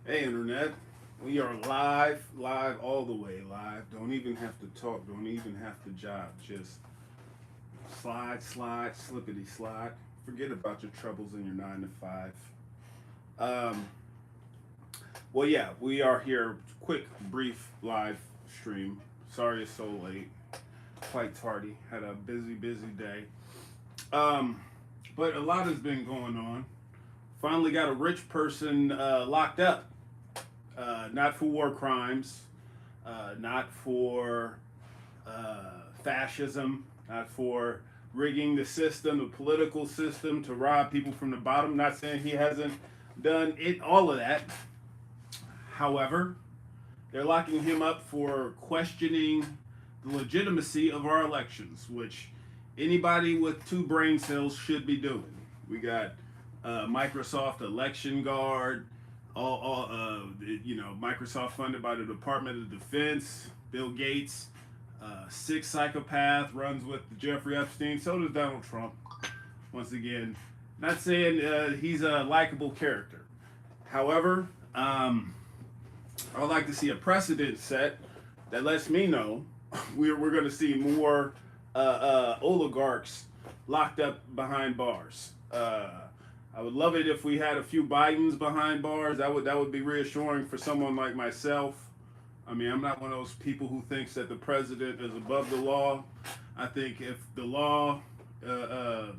Hey, Internet. We are live all the way live. Don't even have to talk. Don't even have to job. Just slide, slippity slide. Forget about your troubles in your 9 to 5. Um, well, yeah, we are here. Quick, brief live stream. Sorry it's so late. Quite tardy. Had a busy day. Um, but a lot has been going on. Finally got a rich person locked up. Not for war crimes, not for fascism, not for rigging the system, the political system to rob people from the bottom. Not saying he hasn't done it, all of that. However, they're locking him up for questioning the legitimacy of our elections, which anybody with two brain cells should be doing. We got Microsoft Election Guard, Microsoft funded by the Department of Defense, Bill Gates, sick psychopath, runs with Jeffrey Epstein. So does Donald Trump. Once again, not saying he's a likable character. However, I would like to see a precedent set that lets me know we're going to see more oligarchs locked up behind bars. I would love it if we had a few Bidens behind bars. That would be reassuring for someone like myself. I mean, I'm not one of those people who thinks that the president is above the law. I think if the law, the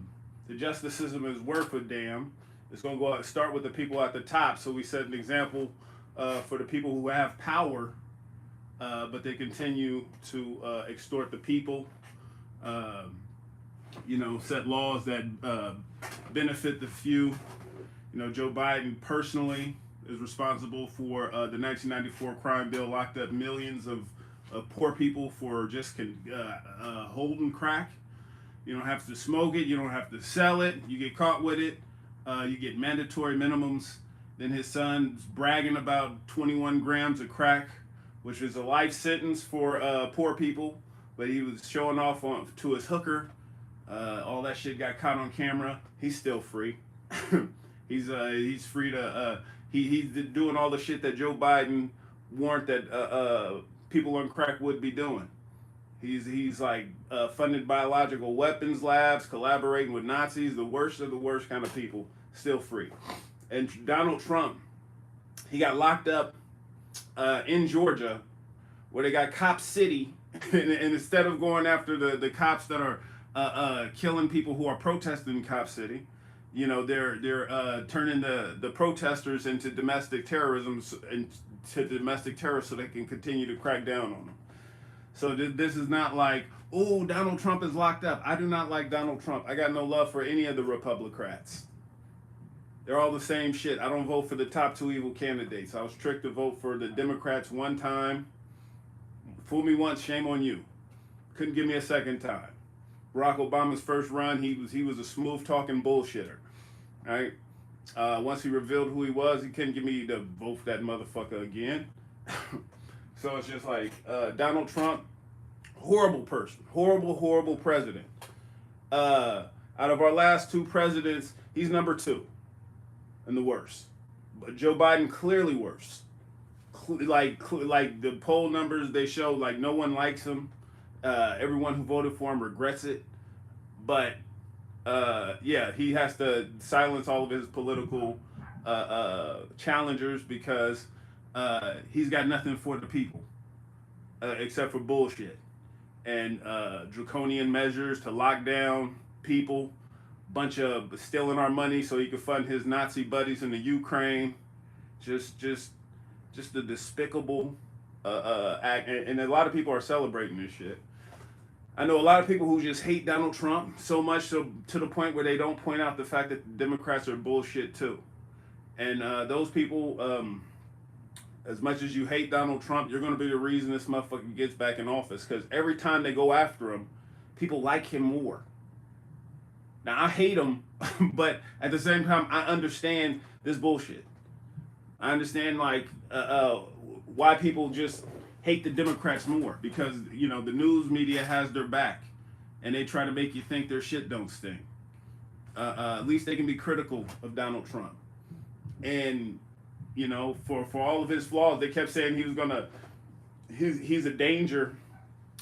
justice system is worth a damn, it's going to go out, start with the people at the top. So we set an example for the people who have power, but they continue to extort the people. Set laws that benefit the few. Joe Biden personally is responsible for the 1994 crime bill, locked up millions of poor people for just holding crack. You don't have to smoke it. You don't have to sell it. You get caught with it. You get mandatory minimums. Then his son's bragging about 21 grams of crack, which is a life sentence for poor people. But he was showing off to his hooker. All that shit got caught on camera. He's still free. He's free to he's doing all the shit that Joe Biden warned that people on crack would be doing. He's like funded biological weapons labs, collaborating with Nazis, the worst of the worst kind of people, still free. And Donald Trump, he got locked up in Georgia, where they got Cop City, and instead of going after the cops that are killing people who are protesting in Cop City, they're turning the protesters into domestic terrorism into domestic terrorists so they can continue to crack down on them. So this is not like, oh, Donald Trump is locked up. I do not like Donald Trump. I got no love for any of the Republicrats. They're all the same shit. I don't vote for the top two evil candidates. I was tricked to vote for the Democrats one time. Fool me once, shame on you. Couldn't give me a second time. Barack Obama's first run, he was a smooth talking bullshitter. Right? Once he revealed who he was, he couldn't get me to vote for that motherfucker again. So it's just like Donald Trump, horrible person, horrible president. Out of our last two presidents, he's number two and the worst. But Joe Biden clearly worse. Like the poll numbers they show, like no one likes him. Everyone who voted for him regrets it. But yeah, he has to silence all of his political challengers because he's got nothing for the people except for bullshit and draconian measures to lock down people, bunch of stealing our money so he could fund his Nazi buddies in the Ukraine. Just the despicable act, and a lot of people are celebrating this shit. I know a lot of people who just hate Donald Trump so much so to the point where they don't point out the fact that the Democrats are bullshit too. And those people, as much as you hate Donald Trump, you're going to be the reason this motherfucker gets back in office. Because every time they go after him, people like him more. Now I hate him, but at the same time, I understand this bullshit. I understand why people just hate the Democrats more because the news media has their back, and they try to make you think their shit don't stink. At least they can be critical of Donald Trump, and you know, for all of his flaws, they kept saying he's a danger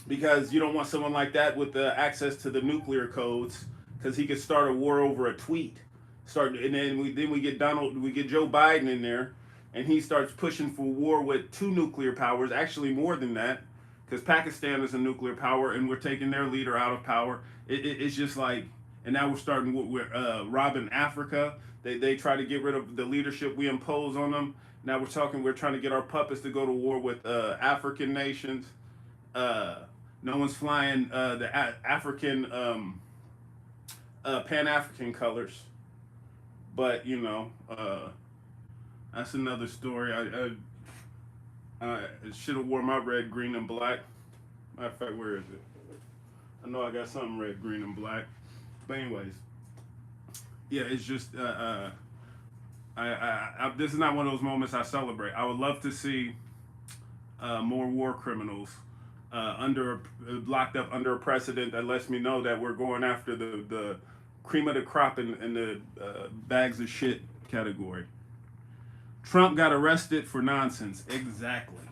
because you don't want someone like that with the access to the nuclear codes because he could start a war over a tweet. And then we get Joe Biden in there, and he starts pushing for war with two nuclear powers, actually more than that, because Pakistan is a nuclear power, and we're taking their leader out of power. It's just like, and now we're robbing Africa. They try to get rid of the leadership we impose on them. Now we're trying to get our puppets to go to war with African nations. No one's flying the African Pan-African colors, but you know, that's another story. I should have worn my red, green, and black. Matter of fact, where is it? I know I got something red, green, and black. But anyways, yeah, it's just this is not one of those moments I celebrate. I would love to see more war criminals locked up under a precedent that lets me know that we're going after the cream of the crop in the bags of shit category. Trump got arrested for nonsense. Exactly.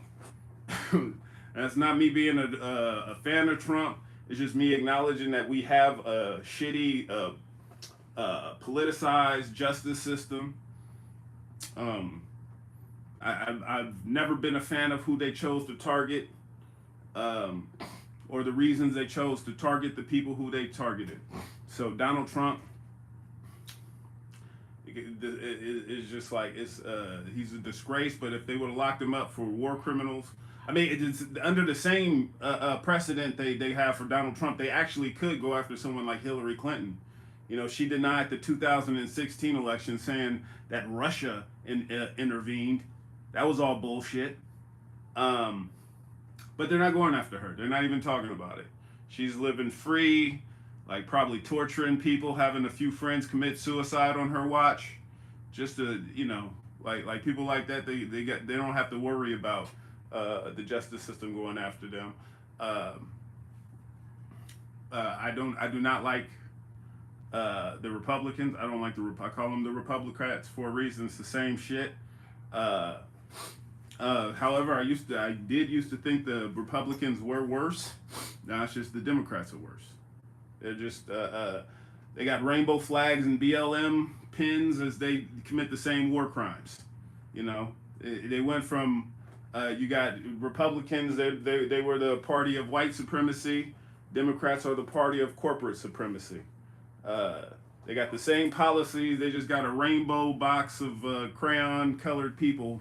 That's not me being a fan of Trump. It's just me acknowledging that we have a shitty, politicized justice system. I've never been a fan of who they chose to target, or the reasons they chose to target the people who they targeted. So Donald Trump is just like he's a disgrace. But if they would have locked him up for war criminals, I mean, it's under the same precedent they have for Donald Trump, they actually could go after someone like Hillary Clinton. You know, she denied the 2016 election, saying that Russia intervened. That was all bullshit. But they're not going after her. They're not even talking about it. She's living free, like probably torturing people, having a few friends commit suicide on her watch, just to, you know, like people like that. They don't have to worry about the justice system going after them. I do not like the Republicans. I don't like I call them the Republicrats for a reason. It's the same shit. However, I did used to think the Republicans were worse. Now it's just the Democrats are worse. They're just they got rainbow flags and BLM pins as they commit the same war crimes. You know, they went from you got Republicans. They were the party of white supremacy. Democrats are the party of corporate supremacy. They got the same policies. They just got a rainbow box of crayon-colored people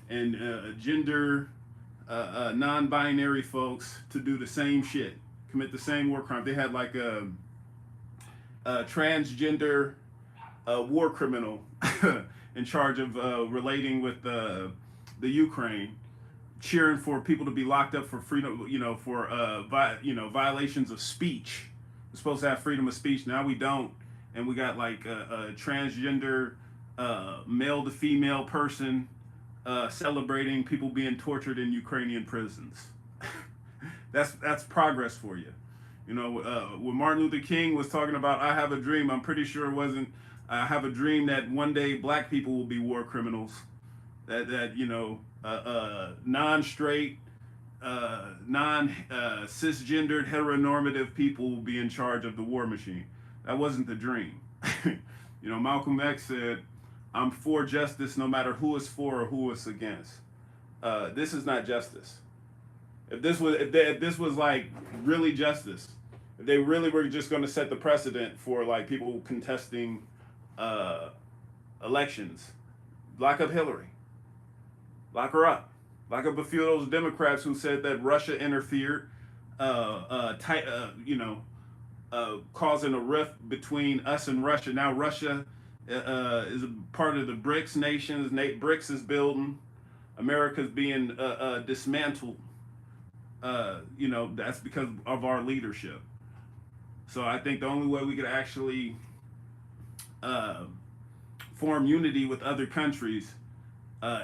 and gender non-binary folks to do the same shit, commit the same war crime. They had like a transgender war criminal in charge of relating with the Ukraine, cheering for people to be locked up for freedom, you know, for violations of speech. We're supposed to have freedom of speech. Now we don't, and we got like a transgender male to female person celebrating people being tortured in Ukrainian prisons. That's progress for you. You know, when Martin Luther King was talking about "I have a dream," I'm pretty sure it wasn't "I have a dream that one day black people will be war criminals." That you know, non-straight, cisgendered, heteronormative people will be in charge of the war machine. That wasn't the dream. You know, Malcolm X said, "I'm for justice no matter who it's for or who it's against." This is not justice. If this was like really justice, if they really were just going to set the precedent for like people contesting elections, lock up Hillary, lock her up, lock up a few of those Democrats who said that Russia interfered, causing a rift between us and Russia. Now Russia is a part of the BRICS nations. BRICS is building. America's being dismantled. You know, that's because of our leadership. So I think the only way we could actually form unity with other countries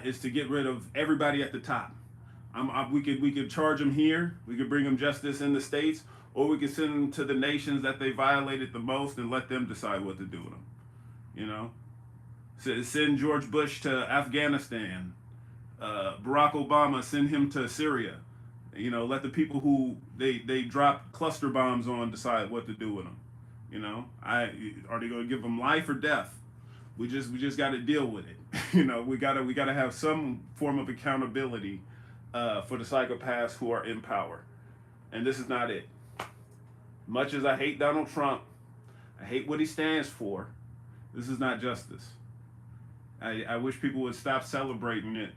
is to get rid of everybody at the top. We could charge them here. We could bring them justice in the States, or we could send them to the nations that they violated the most and let them decide what to do with them. You know, Send George Bush to Afghanistan. Barack Obama, send him to Syria. You know, let the people who they drop cluster bombs on decide what to do with them. You know, are they going to give them life or death? We just got to deal with it. You know, we gotta have some form of accountability for the psychopaths who are in power, and this is not it. Much as I hate Donald Trump, I hate what he stands for. This is not justice. I wish people would stop celebrating it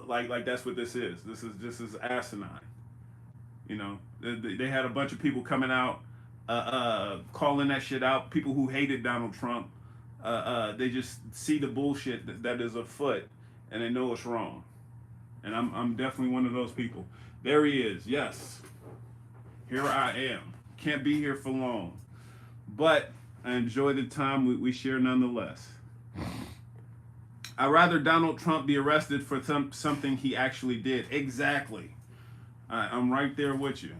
like that's what this is. This is asinine. You know, they had a bunch of people coming out calling that shit out. People who hated Donald Trump, they just see the bullshit that is afoot, and they know it's wrong. And I'm definitely one of those people. There he is. Yes, here I am. Can't be here for long, but I enjoy the time we share nonetheless. I'd rather Donald Trump be arrested for something he actually did. Exactly. I'm right there with you.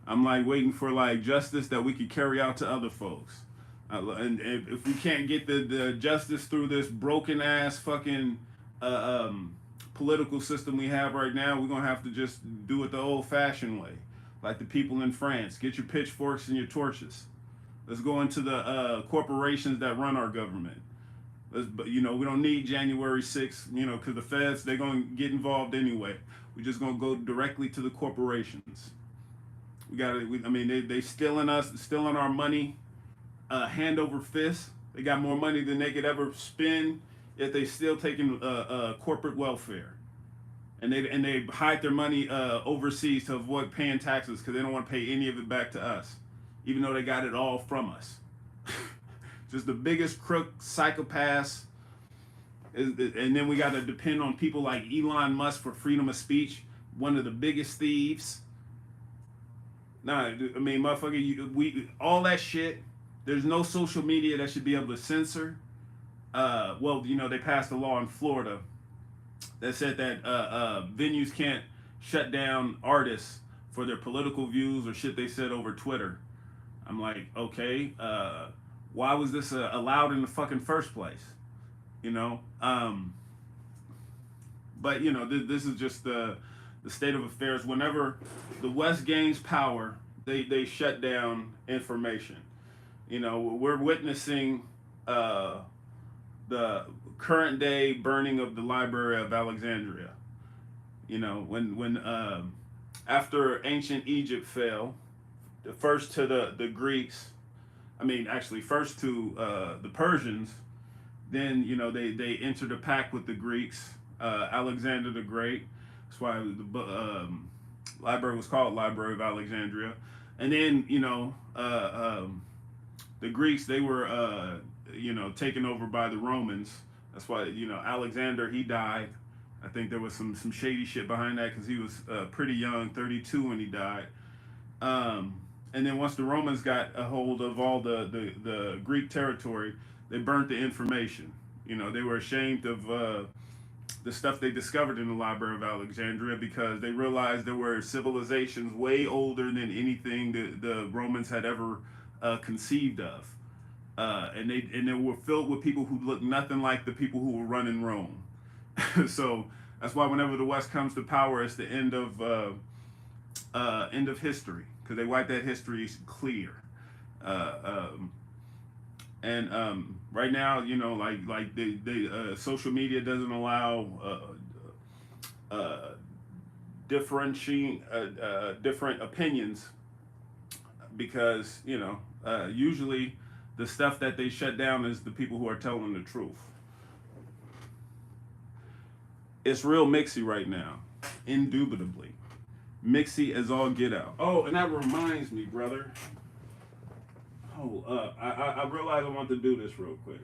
I'm like waiting for like justice that we could carry out to other folks. And if we can't get the justice through this broken ass fucking political system we have right now, we're gonna have to just do it the old fashioned way, like the people in France. Get your pitchforks and your torches. Let's go into the corporations that run our government. You know, we don't need January 6th, you know, because the feds, they're going to get involved anyway. We're just going to go directly to the corporations. We got to, I mean, they stealing our money, hand over fist. They got more money than they could ever spend, yet they still taking corporate welfare. And they hide their money overseas to avoid paying taxes because they don't want to pay any of it back to us, even though they got it all from us. Just the biggest crook, psychopaths. And then we got to depend on people like Elon Musk for freedom of speech, one of the biggest thieves. Nah, I mean, motherfucker, all that shit, there's no social media that should be able to censor. Well, you know, they passed a law in Florida that said that venues can't shut down artists for their political views or shit they said over Twitter. I'm like, okay, why was this allowed in the fucking first place? You know, but you know, this is just the state of affairs. Whenever the West gains power, they shut down information. You know, we're witnessing the current day burning of the Library of Alexandria. You know, when after ancient Egypt fell, first to the Greeks. I mean, actually, first to the Persians, then, you know, they entered a pact with the Greeks, Alexander the Great. That's why the library was called Library of Alexandria. And then, you know, the Greeks, they were, you know, taken over by the Romans. That's why, you know, Alexander, he died. I think there was some shady shit behind that because he was pretty young, 32 when he died. And then once the Romans got a hold of all the Greek territory, they burnt the information. You know, they were ashamed of the stuff they discovered in the Library of Alexandria because they realized there were civilizations way older than anything the Romans had ever conceived of. And they were filled with people who looked nothing like the people who were running Rome. So that's why whenever the West comes to power, it's the end of history. Because they wipe that history clear, and right now, you know, like the social media doesn't allow differentiating different opinions because, you know, usually the stuff that they shut down is the people who are telling the truth. It's real mixy right now, indubitably. Mixy as all get out. Oh, and that reminds me, brother. Hold up. I realized I want to do this real quick.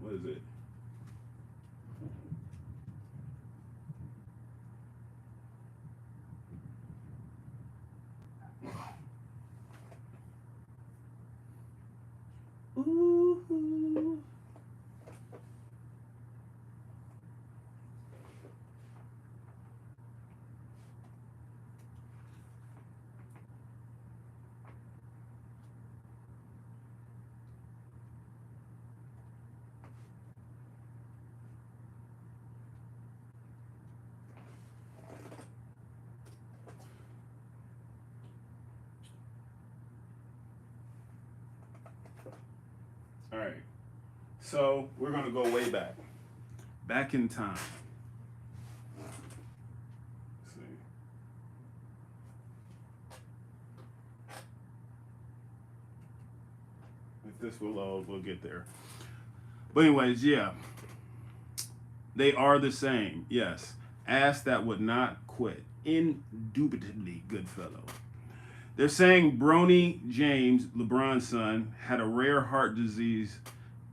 What is it? Ooh. All right. So we're gonna go way back in time. Let's see. If this will load, we'll get there. But anyways, yeah, they are the same. Yes, ass that would not quit. Indubitably good fellow. They're saying Bronny James, LeBron's son, had a rare heart disease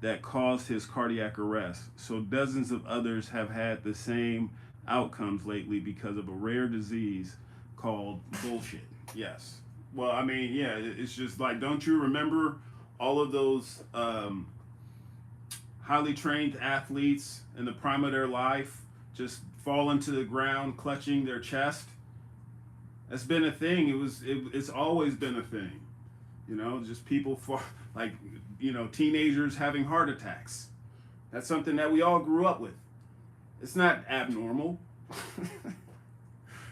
that caused his cardiac arrest. So dozens of others have had the same outcomes lately because of a rare disease called bullshit. Yes. Well, I mean, yeah, it's just like, don't you remember all of those highly trained athletes in the prime of their life just falling to the ground, clutching their chest? That's been a thing. It's always been a thing. You know, just people like, you know, teenagers having heart attacks. That's something that we all grew up with. It's not abnormal.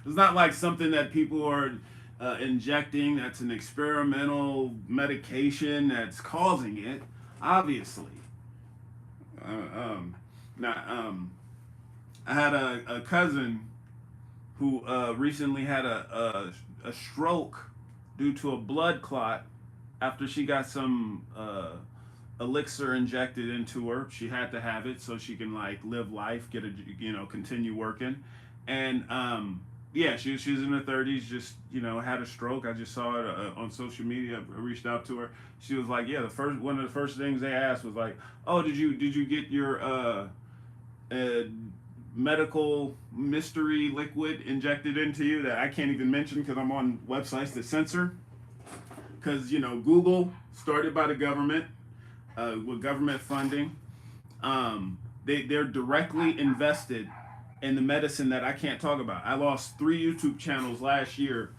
It's not like something that people are injecting. That's an experimental medication that's causing it. Obviously. I had a cousin who recently had a stroke due to a blood clot after she got some elixir injected into her. She had to have it so she can like live life, get a, you know, continue working. And yeah, she was in her 30s, just, you know, had a stroke. I just saw it on social media. I reached out to her. She was like, yeah, one of the first things they asked was like, oh, did you get your medical mystery liquid injected into you that I can't even mention because I'm on websites that censor? Because, you know, Google, started by the government, with government funding, they're directly invested in the medicine that I can't talk about. I lost 3 YouTube channels last year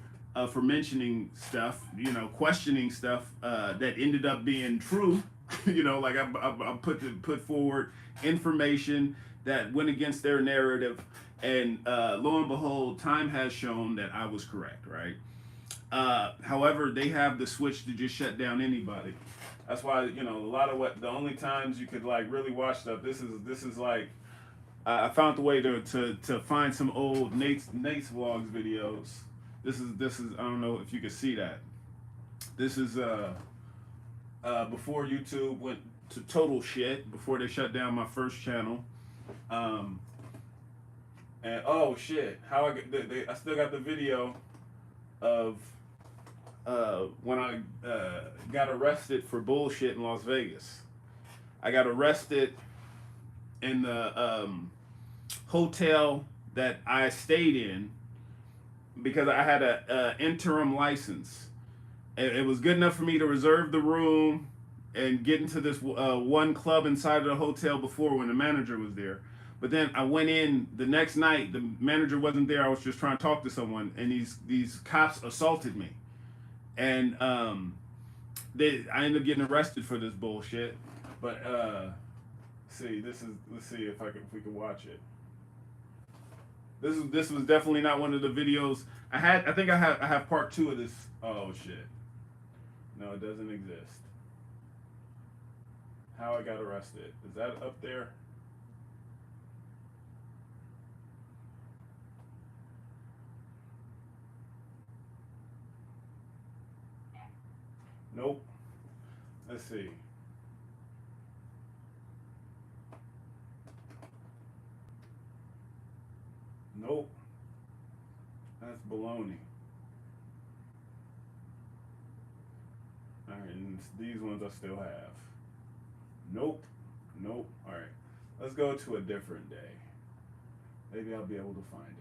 for mentioning stuff, you know, questioning stuff that ended up being true. You know, like I put forward information that went against their narrative, and lo and behold, time has shown that I was correct, right? However, they have the switch to just shut down anybody. That's why, you know, a lot of the only times you could like really watch stuff. This is like, I found the way to find some old NatesVlogs videos. This is I don't know if you can see that. This is before YouTube went to total shit, before they shut down my first channel. And oh shit, how I still got the video of when I got arrested for bullshit in Las Vegas. I got arrested in the hotel that I stayed in because I had a interim license. It was good enough for me to reserve the room and get into this one club inside of the hotel before when the manager was there. But then I went in the next night. The manager wasn't there. I was just trying to talk to someone, and these cops assaulted me, and I ended up getting arrested for this bullshit. But let's see if we can watch it. This was definitely not one of the videos I had. I think I have part 2 of this. Oh shit! No, it doesn't exist. How I got arrested, is that up there? Nope. Let's see. Nope. That's baloney. Alright, and these ones I still have. Nope. Nope. Alright. Let's go to a different day. Maybe I'll be able to find it.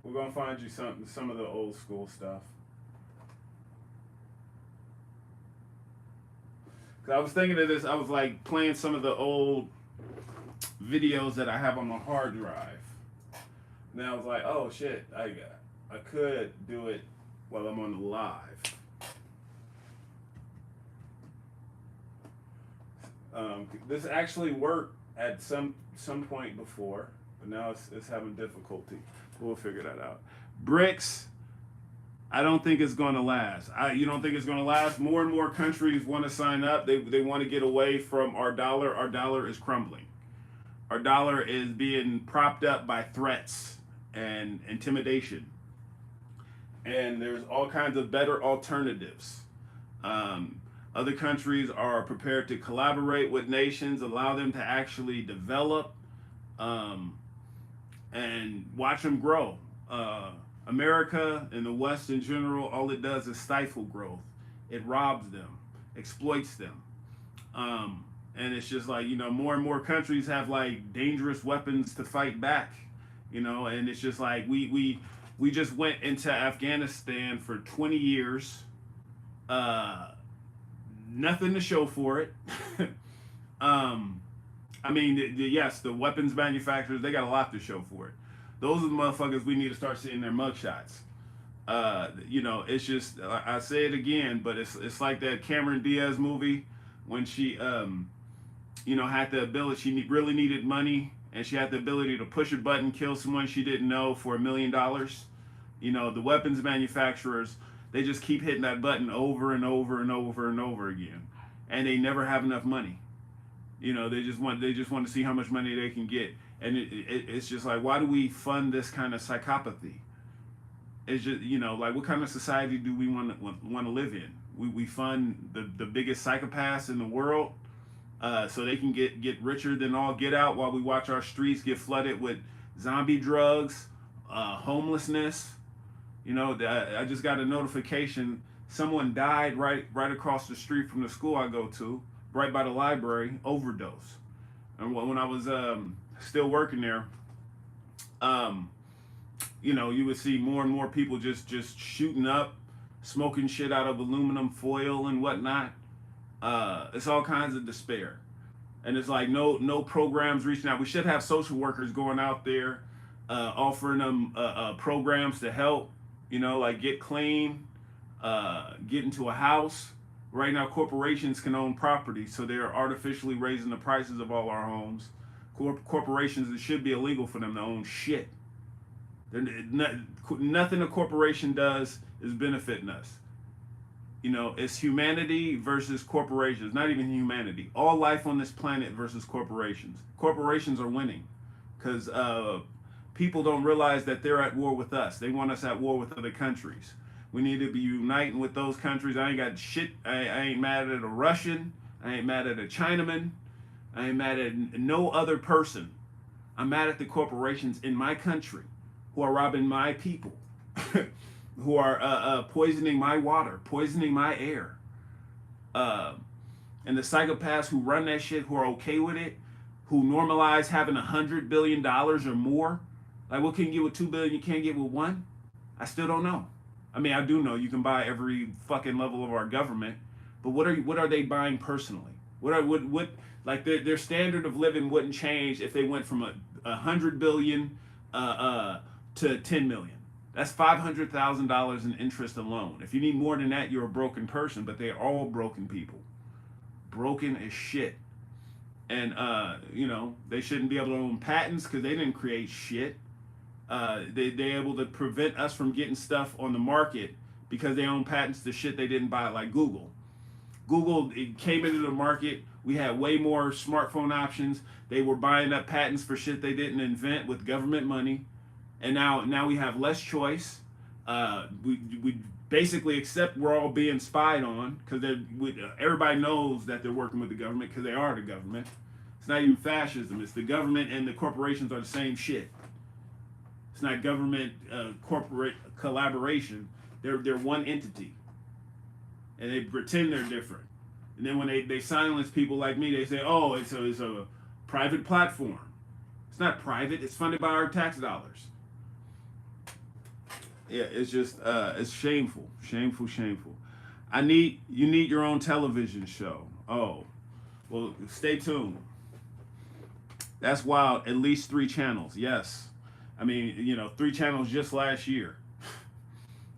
We're gonna find you some of the old school stuff. Cause I was thinking of this. I was like playing some of the old videos that I have on my hard drive. And then I was like, oh shit, I could do it while I'm on the live. This actually worked at some point before, but now it's having difficulty. We'll figure that out. BRICS, I don't think it's going to last. You don't think it's going to last? More and more countries want to sign up. They want to get away from our dollar. Our dollar is crumbling. Our dollar is being propped up by threats and intimidation. And there's all kinds of better alternatives. Other countries are prepared to collaborate with nations, allow them to actually develop, and watch them grow. America and the West in general, all it does is stifle growth. It robs them, exploits them. And it's just like, more and more countries have like dangerous weapons to fight back, and it's just like we just went into Afghanistan for 20 years. Nothing to show for it. I mean, yes, the weapons manufacturers, they got a lot to show for it. Those are the motherfuckers we need to start seeing their mugshots. It's just, I say it again, but it's like that Cameron Diaz movie when she, had the ability, she really needed money, and she had the ability to push a button, kill someone she didn't know for $1 million. The weapons manufacturers, they just keep hitting that button over and over and over and over again, and they never have enough money. They just want to see how much money they can get, and it's just like, why do we fund this kind of psychopathy? It's just, like, what kind of society do we want to live in? We fund the biggest psychopaths in the world, so they can get richer than all get out, while we watch our streets get flooded with zombie drugs, homelessness. I just got a notification someone died right across the street from the school I go to, right by the library, overdose. And when I was still working there, you would see more and more people just shooting up, smoking shit out of aluminum foil and whatnot. It's all kinds of despair, and it's like no programs reaching out. We should have social workers going out there, offering them programs to help. Like get clean, get into a house. Right now, corporations can own property, so they're artificially raising the prices of all our homes. Corporations, it should be illegal for them to own shit. Nothing a corporation does is benefiting us. It's humanity versus corporations. Not even humanity. All life on this planet versus corporations. Corporations are winning because people don't realize that they're at war with us. They want us at war with other countries. We need to be uniting with those countries. I ain't got shit. I ain't mad at a Russian. I ain't mad at a Chinaman. I ain't mad at no other person. I'm mad at the corporations in my country who are robbing my people, who are poisoning my water, poisoning my air. And the psychopaths who run that shit, who are okay with it, who normalize having $100 billion or more. Like, what can you get with $2 billion you can't get with one? I still don't know. I mean, I do know you can buy every fucking level of our government, but what are they buying personally? What like their standard of living wouldn't change if they went from $100 billion to 10 million. That's $500,000 in interest alone. If you need more than that, you're a broken person. But they're all broken people, broken as shit. And they shouldn't be able to own patents because they didn't create shit. They're able to prevent us from getting stuff on the market because they own patents to shit they didn't buy, like Google. Google, it came into the market. We had way more smartphone options. They were buying up patents for shit they didn't invent with government money. And now we have less choice. We basically accept we're all being spied on because everybody knows that they're working with the government because they are the government. It's not even fascism. It's the government and the corporations are the same shit. It's not government corporate collaboration. They're one entity, and they pretend they're different. And then when they silence people like me, they say, "Oh, it's a private platform." It's not private. It's funded by our tax dollars. Yeah, it's just it's shameful. You need your own television show. Oh, well, stay tuned. That's wild. At least 3 channels. Yes. I mean, 3 channels just last year.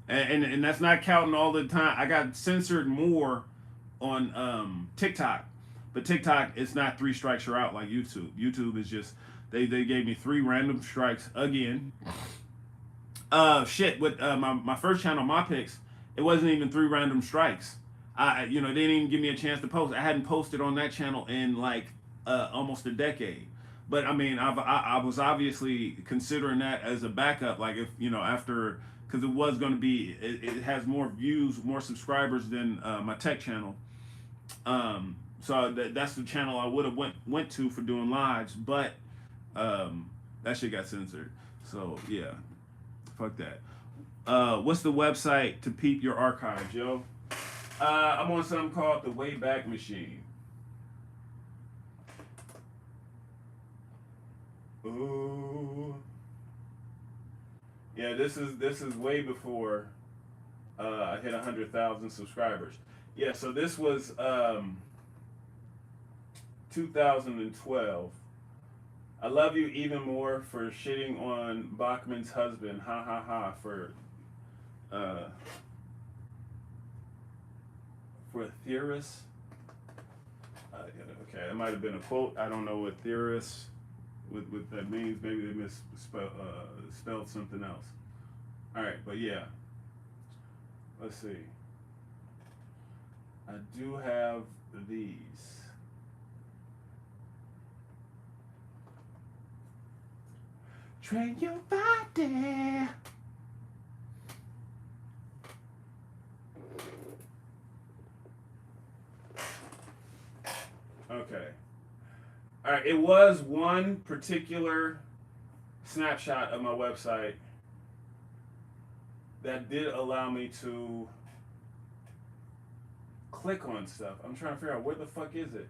And that's not counting all the time. I got censored more on TikTok. But TikTok, it's not 3 strikes you're out like YouTube. YouTube is just, they gave me 3 random strikes again. Shit, with my first channel, my picks, it wasn't even 3 random strikes. They didn't even give me a chance to post. I hadn't posted on that channel in like almost a decade. But I mean, I was obviously considering that as a backup. Like if after, because it was going to be, it has more views, more subscribers than my tech channel. So that's the channel I would have went to for doing lives, but that shit got censored. So yeah, fuck that. What's the website to peep your archives, yo? I'm on something called the Wayback Machine. Ooh. Yeah, this is way before I hit 100,000 subscribers. Yeah, so this was 2012. I love you even more for shitting on Bachman's husband. Ha ha ha. For theorists. Okay, it might have been a quote. I don't know what theorists what that means. Maybe they spelled something else. All right, but yeah. Let's see. I do have these. Train your body. Okay. All right. It was one particular snapshot of my website that did allow me to click on stuff. I'm trying to figure out where the fuck is it.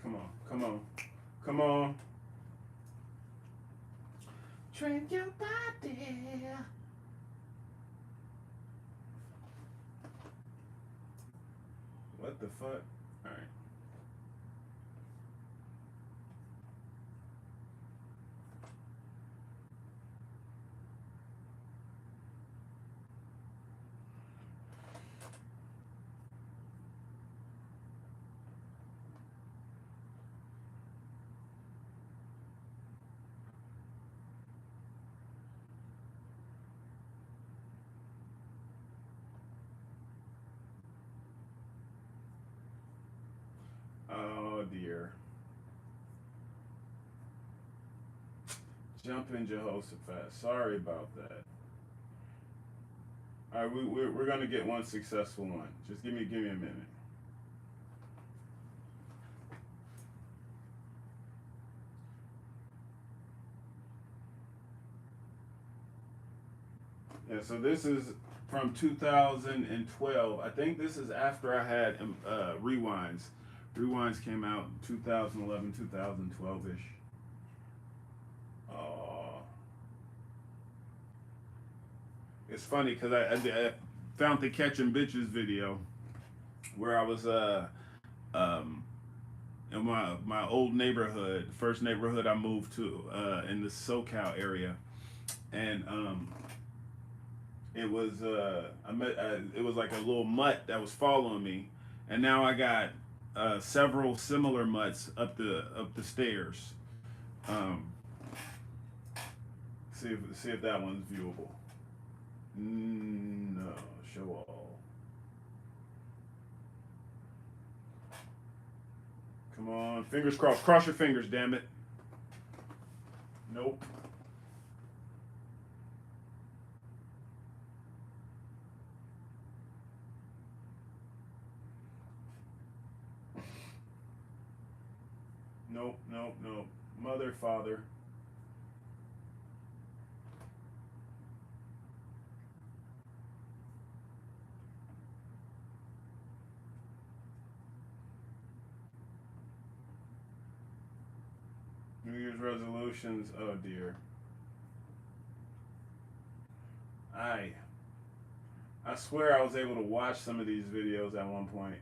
Come on, come on, come on. Train your body. What the fuck? All right. Oh dear. Jumping Jehoshaphat. Sorry about that. All right, we're gonna get one successful one. Just give me a minute. Yeah, so this is from 2012. I think this is after I had rewinds. Rewinds came out 2011, 2012 ish. It's funny because I found the Catching Bitches video where I was in my old neighborhood, first neighborhood I moved to in the SoCal area, and it was it was like a little mutt that was following me, and now I got several similar mutts up the stairs. See if that one's viewable. No, show all. Come on, fingers crossed. Cross your fingers, damn it. Nope. Nope, nope, nope. Mother, father. New Year's resolutions. Oh dear. I swear I was able to watch some of these videos at one point.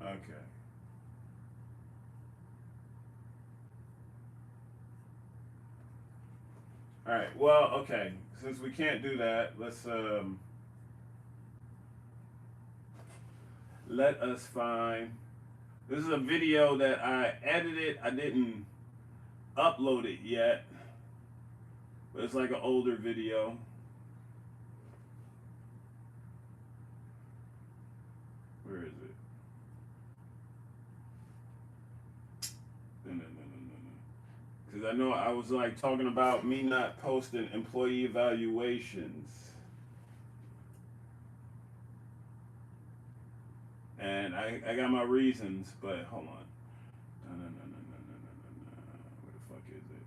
Okay. All right. Well, okay. Since we can't do that, let us find. This is a video that I edited. I didn't upload it yet, but it's like an older video. Where is it? No. Because I know I was like talking about me not posting employee evaluations. And I got my reasons, but hold on. No. Where the fuck is it?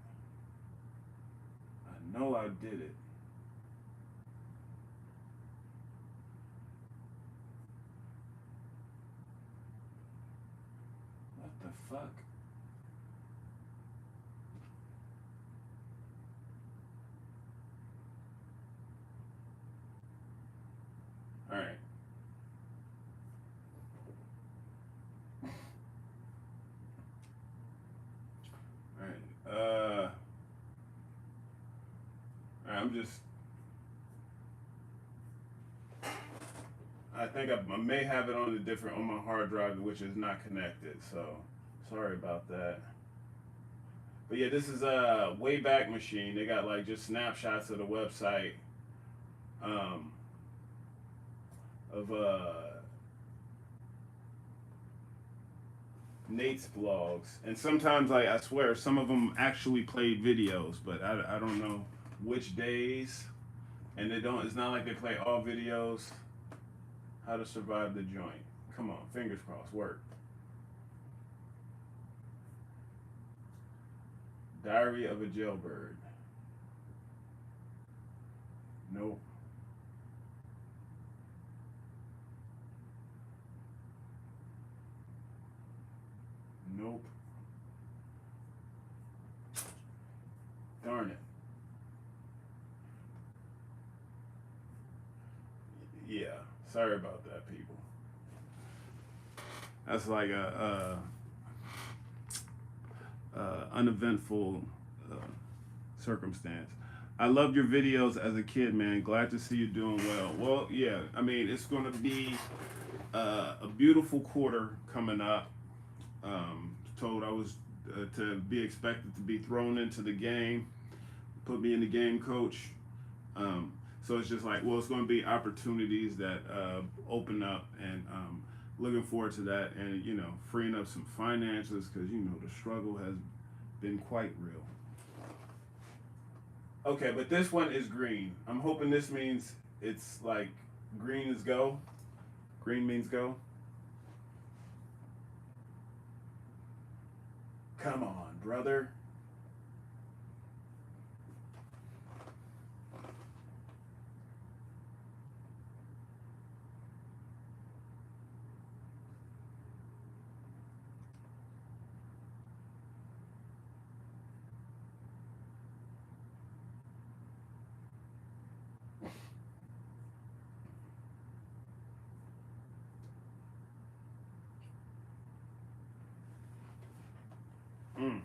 I know I did it. What the fuck? All right. I'm just. I think I may have it on my hard drive, which is not connected. So sorry about that. But yeah, this is a Wayback Machine. They got like just snapshots of the website of NatesVlogs, and sometimes like I swear some of them actually played videos, but I don't know which days, and they don't. It's not like they play all videos. How to survive the joint. Come on, fingers crossed, work. Diary of a Jailbird. Nope. Nope. Darn it. Yeah, sorry about that, people. That's like a uneventful circumstance. I loved your videos as a kid, man. Glad to see you doing well. Well, yeah, I mean, it's going to be a beautiful quarter coming up. Told I was to be expected to be thrown into the game, put me in the game, coach. So it's just like, well, it's going to be opportunities that open up, and looking forward to that, and you know, freeing up some finances, because you know the struggle has been quite real. Okay, but this one is green. I'm hoping this means it's like green is go. Green means go. Come on, brother. Mm.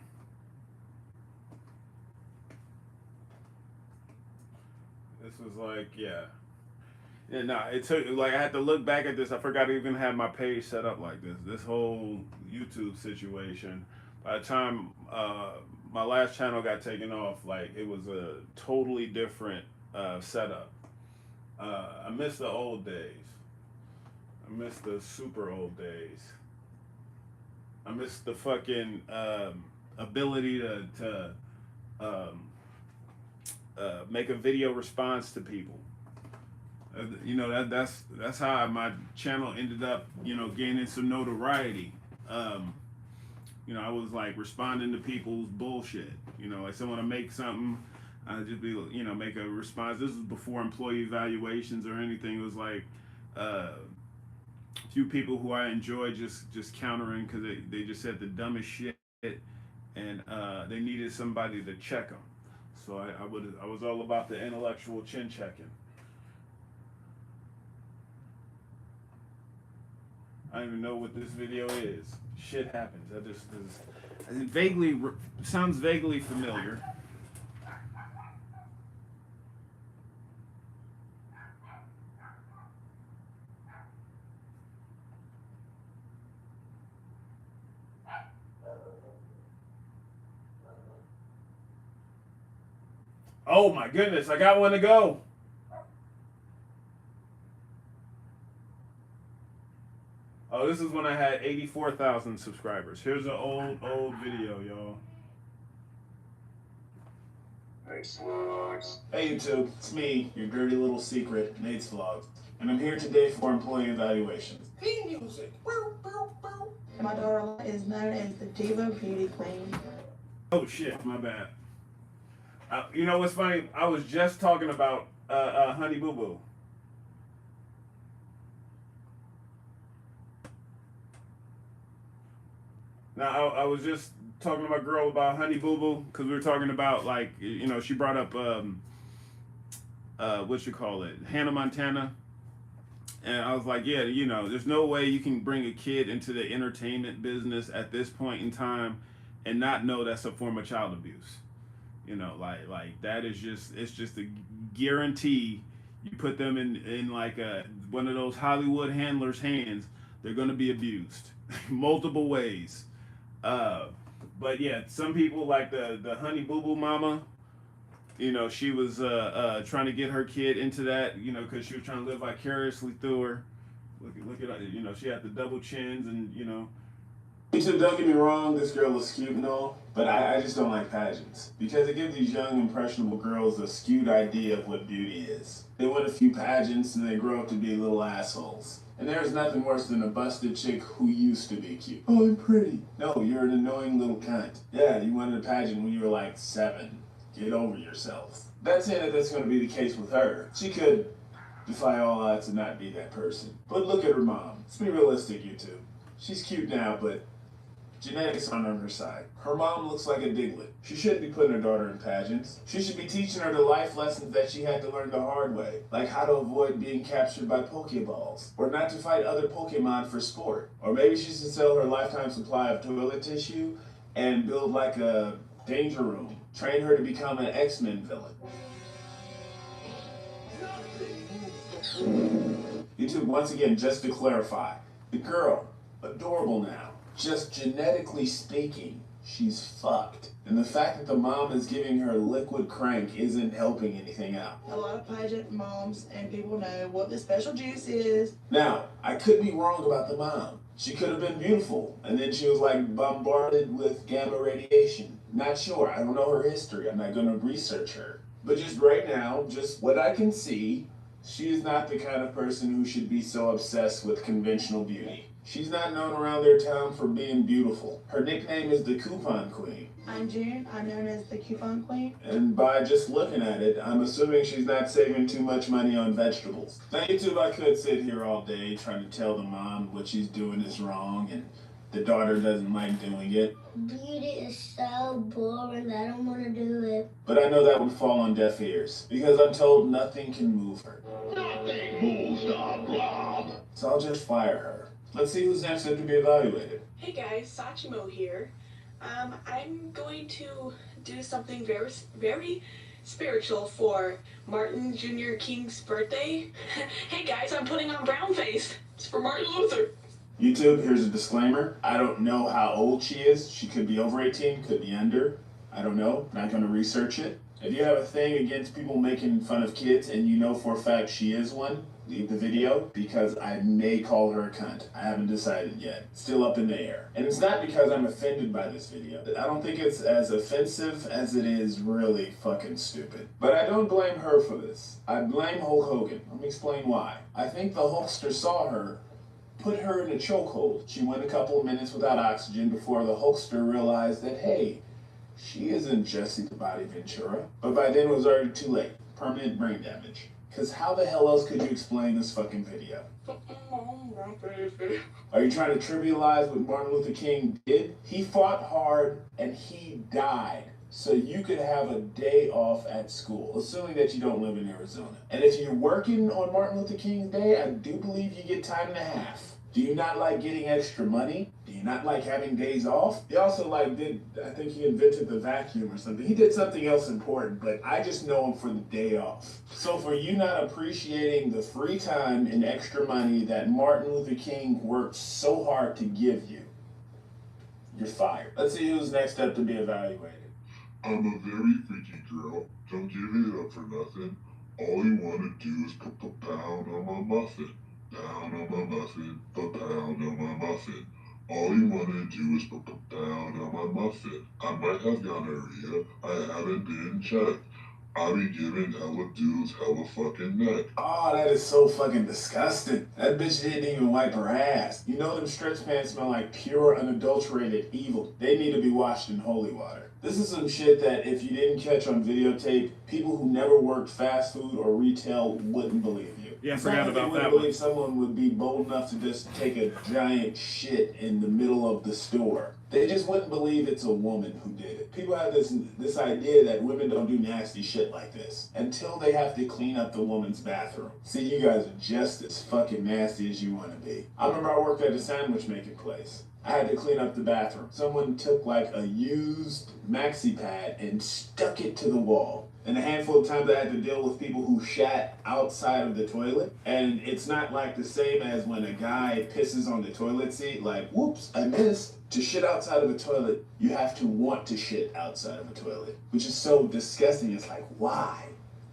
This was like, yeah. Yeah, no, it took, like, I had to look back at this. I forgot to even have my page set up like this. This whole YouTube situation. By the time my last channel got taken off, like, it was a totally different setup. I miss the old days. I miss the super old days. I miss the fucking ability to make a video response to people. You know, that's how my channel ended up, you know, gaining some notoriety. You know, I was like responding to people's bullshit. You know, like someone to make something, I just be, you know, make a response. This was before employee evaluations or anything. It was like a few people who I enjoyed just countering because they just said the dumbest shit, and they needed somebody to check them. So I was all about the intellectual chin checking. I don't even know what this video is. Shit happens. It vaguely sounds vaguely familiar. Oh my goodness, I got one to go. Oh, this is when I had 84,000 subscribers. Here's an old video, y'all. NatesVlogs. Hey YouTube, it's me, your dirty little secret, NatesVlogs. And I'm here today for employee evaluations. Hey music. My daughter is known as the Diva Beauty Queen. Oh shit, my bad. You know what's funny? I was just talking about Honey Boo Boo. Now, I was just talking to my girl about Honey Boo Boo because we were talking about, like, you know, she brought up, what you call it, Hannah Montana. And I was like, yeah, you know, there's no way you can bring a kid into the entertainment business at this point in time and not know that's a form of child abuse. You know, like that is just, it's just a guarantee. You put them in like one of those Hollywood handlers' hands, they're going to be abused multiple ways. But yeah, some people like the Honey Boo Boo mama, you know, she was trying to get her kid into that, you know, because she was trying to live vicariously through her. Look at, you know, she had the double chins and, you know. YouTube, don't get me wrong, this girl is cute and all, but I just don't like pageants. Because it gives these young, impressionable girls a skewed idea of what beauty is. They win a few pageants and they grow up to be little assholes. And there's nothing worse than a busted chick who used to be cute. Oh, I'm pretty. No, you're an annoying little cunt. Yeah, you won a pageant when you were like 7. Get over yourself. Not saying that that's going to be the case with her. She could defy all odds to not be that person. But look at her mom. Let's be realistic, YouTube. She's cute now, but genetics aren't on her side. Her mom looks like a diglet. She shouldn't be putting her daughter in pageants. She should be teaching her the life lessons that she had to learn the hard way, like how to avoid being captured by Pokeballs, or not to fight other Pokemon for sport. Or maybe she should sell her lifetime supply of toilet tissue and build like a danger room. Train her to become an X-Men villain. YouTube, once again, just to clarify, the girl, adorable now. Just genetically speaking, she's fucked. And the fact that the mom is giving her liquid crank isn't helping anything out. A lot of pageant moms and people know what the special juice is. Now, I could be wrong about the mom. She could have been beautiful, and then she was like bombarded with gamma radiation. Not sure, I don't know her history, I'm not gonna research her. But just right now, just what I can see, she is not the kind of person who should be so obsessed with conventional beauty. She's not known around their town for being beautiful. Her nickname is the Coupon Queen. I'm June. I'm known as the Coupon Queen. And by just looking at it, I'm assuming she's not saving too much money on vegetables. Now, YouTube, I could sit here all day trying to tell the mom what she's doing is wrong and the daughter doesn't like doing it. Beauty is so boring, I don't want to do it. But I know that would fall on deaf ears, because I'm told nothing can move her. Nothing moves the blob. So I'll just fire her. Let's see who's next up to be evaluated. Hey guys, Sachimo here. I'm going to do something very spiritual for Martin Jr. King's birthday. Hey guys, I'm putting on brown face. It's for Martin Luther. YouTube, here's a disclaimer. I don't know how old she is. She could be over 18, could be under. I don't know. Not going to research it. If you have a thing against people making fun of kids and you know for a fact she is one, leave the video because I may call her a cunt. I haven't decided yet. Still up in the air. And it's not because I'm offended by this video. I don't think it's as offensive as it is really fucking stupid. But I don't blame her for this. I blame Hulk Hogan. Let me explain why. I think the Hulkster saw her, put her in a chokehold. She went a couple of minutes without oxygen before the Hulkster realized that, hey, she isn't Jesse the Body Ventura. But by then it was already too late. Permanent brain damage. Because how the hell else could you explain this fucking video? Are you trying to trivialize what Martin Luther King did? He fought hard and he died so you could have a day off at school, assuming that you don't live in Arizona. And if you're working on Martin Luther King's Day, I do believe you get time and a half. Do you not like getting extra money? Do you not like having days off? He also I think he invented the vacuum or something. He did something else important, but I just know him for the day off. So for you not appreciating the free time and extra money that Martin Luther King worked so hard to give you, you're fired. Let's see who's next up to be evaluated. I'm a very freaky girl. Don't give it up for nothing. All you wanna do is put a pound on my muffin. Pound on my muffin, put pound on my muffin. All you wanna do is put a pound on my muffin. I might have gonorrhea, I haven't been checked. I be giving hella dudes hella fucking neck. Oh, that is so fucking disgusting. That bitch didn't even wipe her ass. You know them stretch pants smell like pure, unadulterated evil. They need to be washed in holy water. This is some shit that if you didn't catch on videotape, people who never worked fast food or retail wouldn't believe you. Yeah, I It's forgot not like they about wouldn't that one. believe someone would be bold enough to just take a giant shit in the middle of the store. They just wouldn't believe it's a woman who did it. People have this idea that women don't do nasty shit like this until they have to clean up the woman's bathroom. See, you guys are just as fucking nasty as you want to be. I remember I worked at a sandwich making place. I had to clean up the bathroom. Someone took like a used maxi pad and stuck it to the wall. And a handful of times I had to deal with people who shat outside of the toilet. And it's not like the same as when a guy pisses on the toilet seat, like, whoops, I missed. To shit outside of a toilet, you have to want to shit outside of a toilet, which is so disgusting. It's like, why?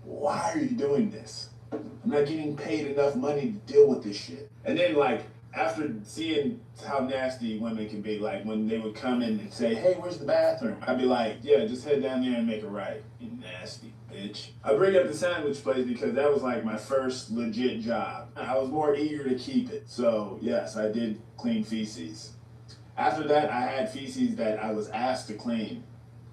Why are you doing this? I'm not getting paid enough money to deal with this shit. And then, like, after seeing how nasty women can be, like when they would come in and say, hey, where's the bathroom? I'd be like, yeah, just head down there and make it right, you nasty bitch. I bring up the sandwich place because that was like my first legit job. I was more eager to keep it. So yes, I did clean feces. After that, I had feces that I was asked to clean,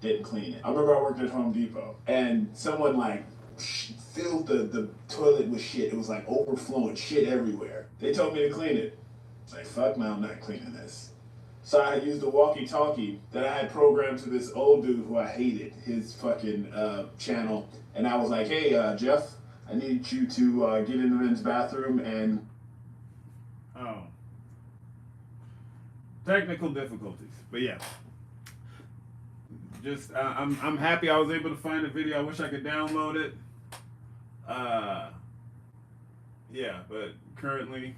didn't clean it. I remember I worked at Home Depot and someone like filled the toilet with shit. It was like overflowing shit everywhere. They told me to clean it. Like, fuck no, I'm not cleaning this. So I used the walkie-talkie that I had programmed to this old dude who I hated, his fucking channel. And I was like, hey, Jeff, I need you to get in the men's bathroom and... Oh. Technical difficulties. But yeah. Just, I'm happy I was able to find the video. I wish I could download it. Yeah, but currently...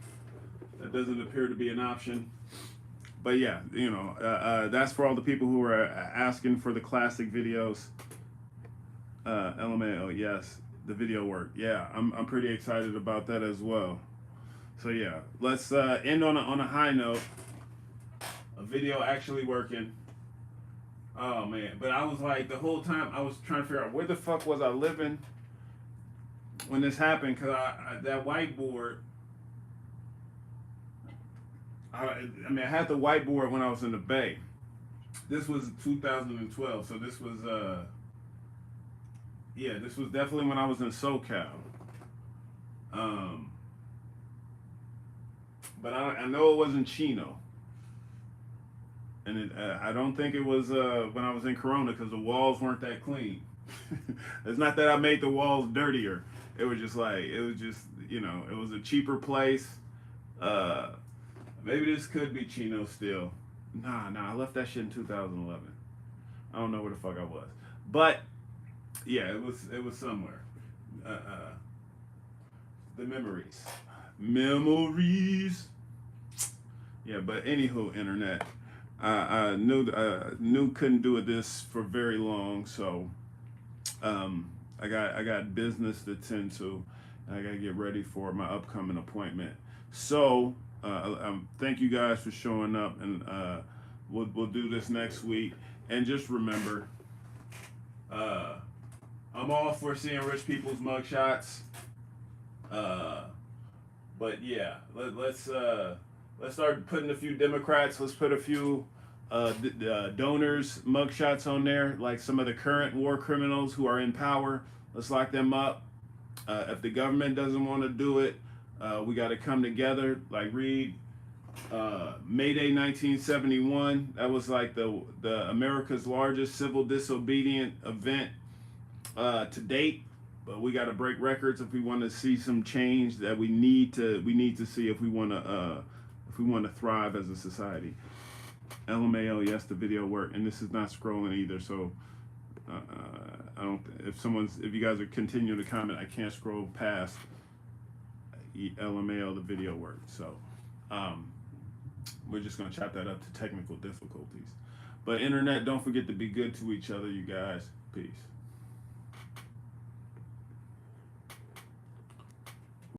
that doesn't appear to be an option. But yeah, you know, that's for all the people who are asking for the classic videos. LMAO, yes, the video work. Yeah, I'm pretty excited about that as well. So yeah, let's end on a high note. A video actually working. Oh man, but I was like, the whole time I was trying to figure out where the fuck was I living when this happened, because that whiteboard, I mean, I had the whiteboard when I was in the Bay. This was 2012, so this was, yeah, this was definitely when I was in SoCal. But I know it wasn't Chino. And I don't think it was when I was in Corona, because the walls weren't that clean. It's not that I made the walls dirtier. It was just like, you know, it was a cheaper place. Maybe this could be Chino still. Nah, I left that shit in 2011. I don't know where the fuck I was. But, yeah, it was somewhere. The memories. Memories. Yeah, but anywho, internet. I knew couldn't do this for very long, so I got business to tend to, and I gotta get ready for my upcoming appointment. So thank you guys for showing up, and we'll do this next week. And just remember, I'm all for seeing rich people's mugshots. But yeah, let's start putting a few Democrats. Let's put a few donors' mugshots on there, like some of the current war criminals who are in power. Let's lock them up. If the government doesn't want to do it, we got to come together. Like read May Day 1971. That was like the America's largest civil disobedient event to date. But we got to break records if we want to see some change that we need to see if we want to thrive as a society. LMAO, yes, the video worked, and this is not scrolling either. So I don't. If you guys are continuing to comment, I can't scroll past LMAO. The video worked. So We're just gonna chop that up to technical difficulties. But internet, don't forget to be good to each other, you guys. Peace.